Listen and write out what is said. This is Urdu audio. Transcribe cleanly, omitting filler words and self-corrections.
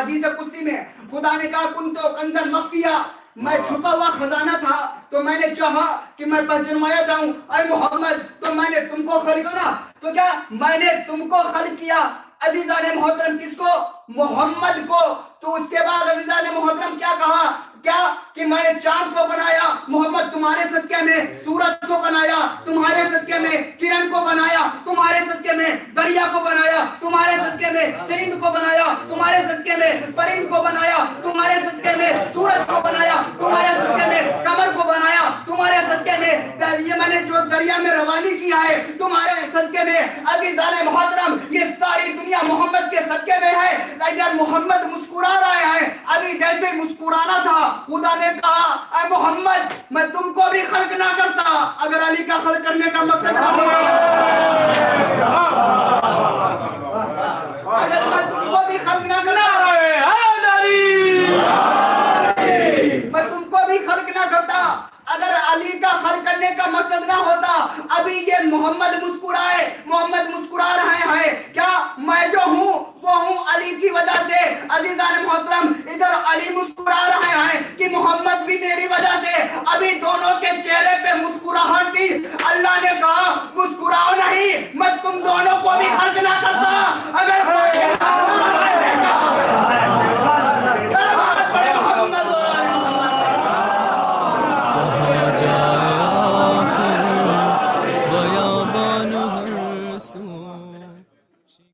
حدیث قدسی میں خدا نے کہا کنتو کنزن مخفیہ، میں چھپا ہوا خزانہ تھا تو میں نے چاہا کہ میں پہچنوایا جاؤں، اے محمد تو میں نے تم کو خلق کیا، تو کیا میں نے تم کو خلق کیا عزیزان محترم، کس کو؟ محمد کو۔ تو اس کے بعد عزیزان محترم کیا کہا؟ کیا کہ میں نے چاند کو بنایا محمد تمہارے صدقے میں، سورج کو بنایا تمہارے صدقے میں، کرن کو بنایا تمہارے صدقے میں، دریا کو بنایا تمہارے صدقے میں، چرند کو بنایا تمہارے صدقے میں، پرند کو بنایا تمہارے صدقے میں، سورج کو بنایا تمہارے صدقے میں، قمر کو بنایا تمہارے صدقے میں، یہ میں نے جو دریا میں روانی کیا ہے تمہارے صدقے میں۔ عزیزان محترم یہ ساری دنیا محمد کے صدقے میں ہے۔ اگر محمد مسکرا رہے ہیں، ابھی جیسے مسکرانا تھا خدا نے کہا اے محمد میں تم کو بھی خلق نہ کرتا اگر علی کا خلق کرنے کا مقصد نہ ہوتا، اگر میں تم کو بھی خلق نہ کرتا، میں تم کو بھی خلق نہ کرتا اگر علی کا خلق کرنے کا مقصد نہ ہوتا۔ ابھی یہ محمد مسکرائے، محمد مسکرا رہے ہیں، کیا میں جو ہوں وہ ہوں علی کی وجہ سے۔ عزیزان محترم ادھر علی مسکرا رہے ہیں کہ محمد بھی میری وجہ سے، ابھی دونوں کے چہرے پہ مسکراہٹ تھی۔ اللہ نے کہا مسکراؤ نہیں، میں تم دونوں کو بھی خلق نہ کرتا اگر